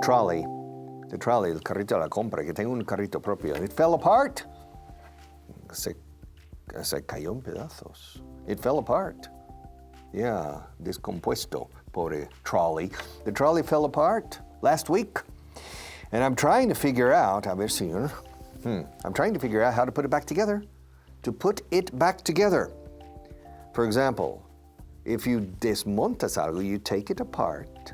trolley, el carrito de la compra, que tengo un carrito propio. It fell apart. Se cayó en pedazos. It fell apart. Yeah, descompuesto, pobre trolley. The trolley fell apart last week. And I'm trying to figure out, I'm trying to figure out how to put it back together. To put it back together. For example, if you desmontas algo, you take it apart,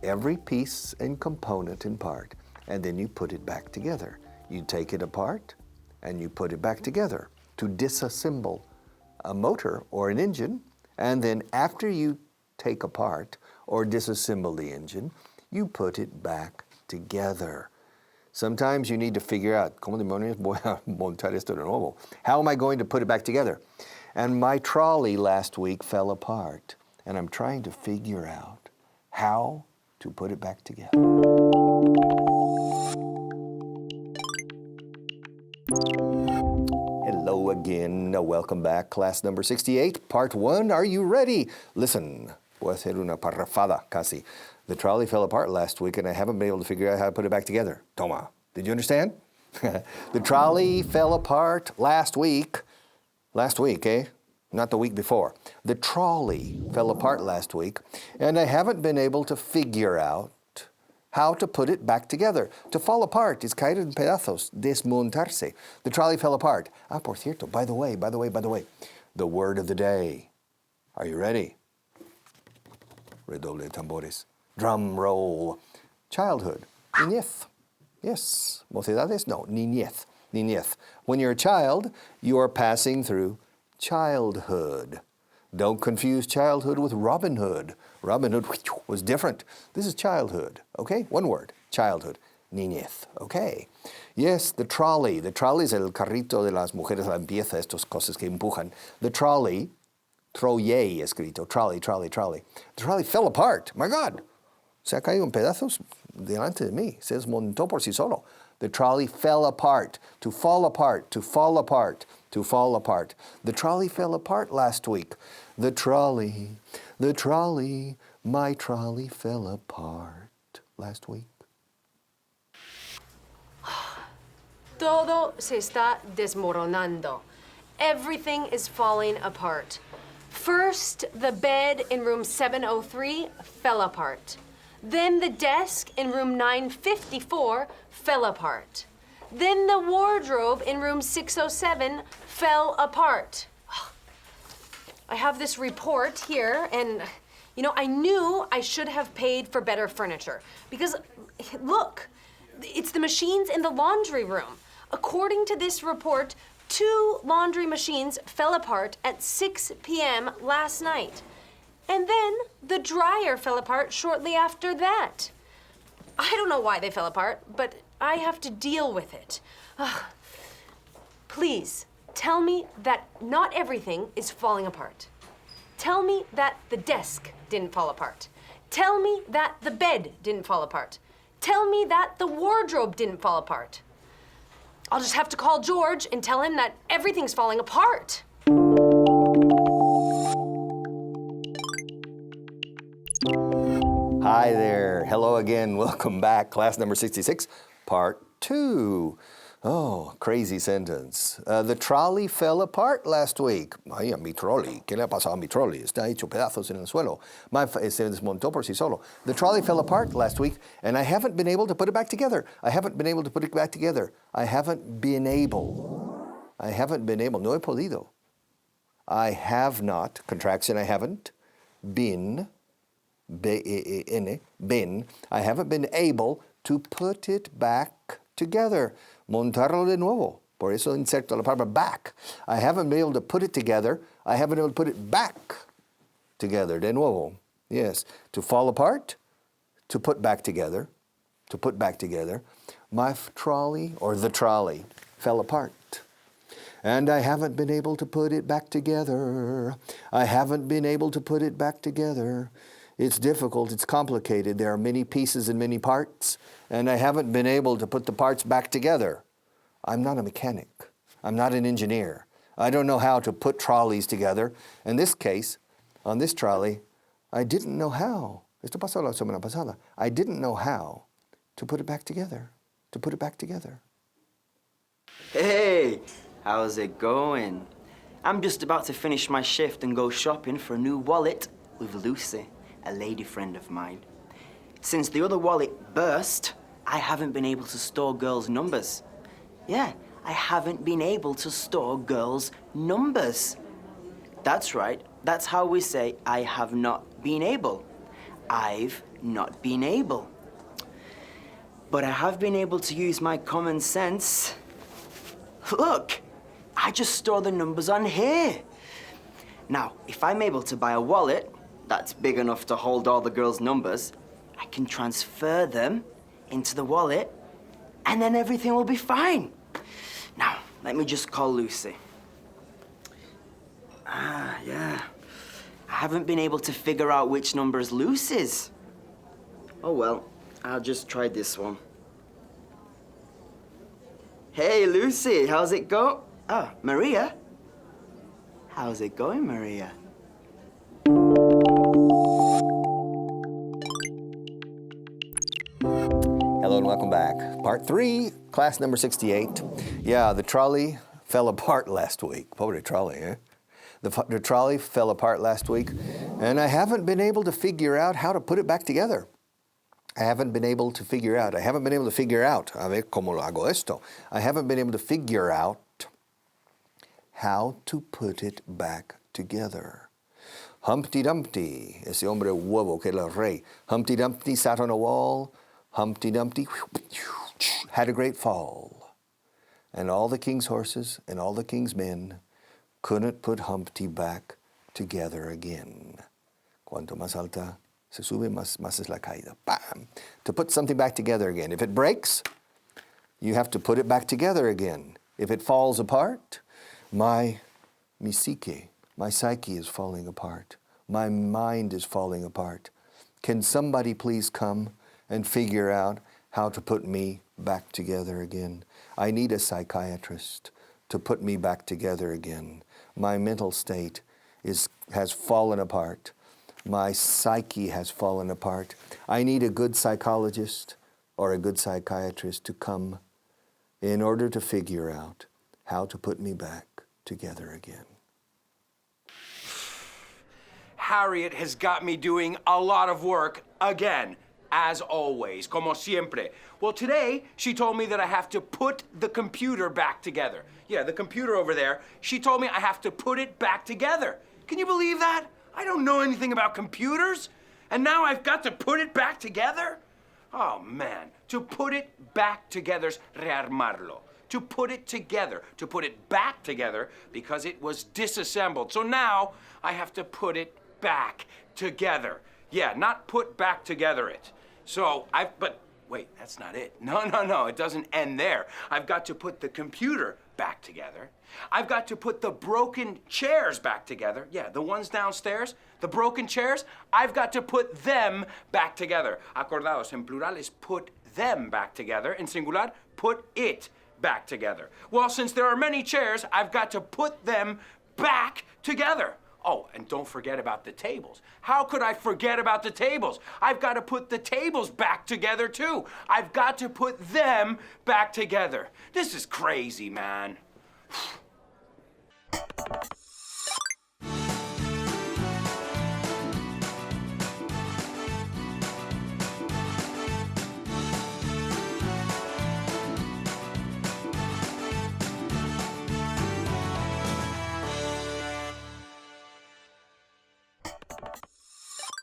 every piece and component in part, and then you put it back together. You take it apart, and you put it back together. To disassemble a motor or an engine, and then after you take apart or disassemble the engine, you put it back together. Sometimes you need to figure out, ¿cómo demonios voy a montar esto de nuevo? How am I going to put it back together? And my trolley last week fell apart, and I'm trying to figure out how to put it back together. Hello again, welcome back, class number 68, part 1. Are you ready? Listen, voy a hacer una parrafada casi. The trolley fell apart last week, and I haven't been able to figure out how to put it back together. Toma. Did you understand? The trolley fell apart last week. Last week, eh? Not the week before. The trolley fell apart last week, and I haven't been able to figure out how to put it back together. To fall apart is caer en pedazos, desmontarse. The trolley fell apart. Ah, por cierto, by the way, the word of the day. Are you ready? Redoble de tambores. Drum roll. Childhood. Niñez. Yes. Mocedades? No. Niñez. Niñez. When you're a child, you are passing through childhood. Don't confuse childhood with Robin Hood. Robin Hood was different. This is childhood. Okay? One word. Childhood. Niñez. Okay. Yes, the trolley. The trolley es el carrito de las mujeres de la limpieza, estas cosas que empujan. The trolley. Trolley escrito. Trolley. The trolley fell apart. My God. Se ha caído en pedazos delante de mí. Se desmontó por sí solo. The trolley fell apart. To fall apart. To fall apart. To fall apart. The trolley fell apart last week. The trolley, my trolley fell apart last week. Todo se está desmoronando. Everything is falling apart. First, the bed in room 703 fell apart. Then the desk in room 954 fell apart. Then the wardrobe in room 607 fell apart. I have this report here, and I knew I should have paid for better furniture. Because, look, it's the machines in the laundry room. According to this report, 2 laundry machines fell apart at 6 p.m. last night. And then the dryer fell apart shortly after that. I don't know why they fell apart, but I have to deal with it. Please, tell me that not everything is falling apart. Tell me that the desk didn't fall apart. Tell me that the bed didn't fall apart. Tell me that the wardrobe didn't fall apart. I'll just have to call George and tell him that everything's falling apart. Hi there. Hello again. Welcome back. Class number 66, part 2. Oh, crazy sentence. The trolley fell apart last week. Ay, a mi trolley. ¿Qué le ha pasado a mi trolley? Está hecho pedazos en el suelo. Se desmontó por sí solo. The trolley fell apart last week, and I haven't been able to put it back together. I haven't been able. No he podido. I have not, contraction I haven't, been, been, I haven't been able to put it back together. Montarlo de nuevo. Por eso inserto la palabra back. I haven't been able to put it together. I haven't been able to put it back together. De nuevo. Yes. To fall apart. To put back together. To put back together. My trolley, or the trolley, fell apart. And I haven't been able to put it back together. I haven't been able to put it back together. It's difficult, it's complicated. There are many pieces and many parts, and I haven't been able to put the parts back together. I'm not a mechanic. I'm not an engineer. I don't know how to put trolleys together. In this case, on this trolley, I didn't know how. Esto pasó la semana pasada. I didn't know how to put it back together, to put it back together. Hey, how's it going? I'm just about to finish my shift and go shopping for a new wallet with Lucy, a lady friend of mine. Since the other wallet burst, I haven't been able to store girls' numbers. Yeah, I haven't been able to store girls' numbers. That's right, that's how we say I have not been able. I've not been able. But I have been able to use my common sense. Look, I just store the numbers on here. Now, if I'm able to buy a wallet that's big enough to hold all the girls' numbers, I can transfer them into the wallet, and then everything will be fine. Now, let me just call Lucy. Yeah. I haven't been able to figure out which number is Lucy's. Oh well, I'll just try this one. Hey, Lucy, how's it go? Oh, Maria? How's it going, Maria? Hello and welcome back. Part 3, class number 68. Yeah, the trolley fell apart last week. Pobre trolley, eh? The trolley fell apart last week, and I haven't been able to figure out how to put it back together. I haven't been able to figure out. A ver cómo lo hago esto. I haven't been able to figure out how to put it back together. Humpty Dumpty, ese hombre huevo que era el rey. Humpty Dumpty sat on a wall. Humpty Dumpty had a great fall. And all the king's horses and all the king's men couldn't put Humpty back together again. Cuanto más alta se sube, más es la caída. Bam! To put something back together again. If it breaks, you have to put it back together again. If it falls apart, my psyche is falling apart. My mind is falling apart. Can somebody please come and figure out how to put me back together again? I need a psychiatrist to put me back together again. My mental state has fallen apart. My psyche has fallen apart. I need a good psychologist or a good psychiatrist to come in order to figure out how to put me back together again. Harriet has got me doing a lot of work again, as always, como siempre. Well, today she told me that I have to put the computer back together. Yeah, the computer over there. She told me I have to put it back together. Can you believe that? I don't know anything about computers, and now I've got to put it back together? Oh, man. To put it back together's rearmarlo. To put it together, to put it back together because it was disassembled. So now I have to put it back together. Yeah, not put back together it. But wait, that's not it. No, it doesn't end there. I've got to put the computer back together. I've got to put the broken chairs back together. Yeah, the ones downstairs, the broken chairs, I've got to put them back together. Acordaos, en plural is put them back together. En singular, put it back together. Well, since there are many chairs, I've got to put them back together. Oh, and don't forget about the tables. How could I forget about the tables? I've got to put the tables back together, too. I've got to put them back together. This is crazy, man.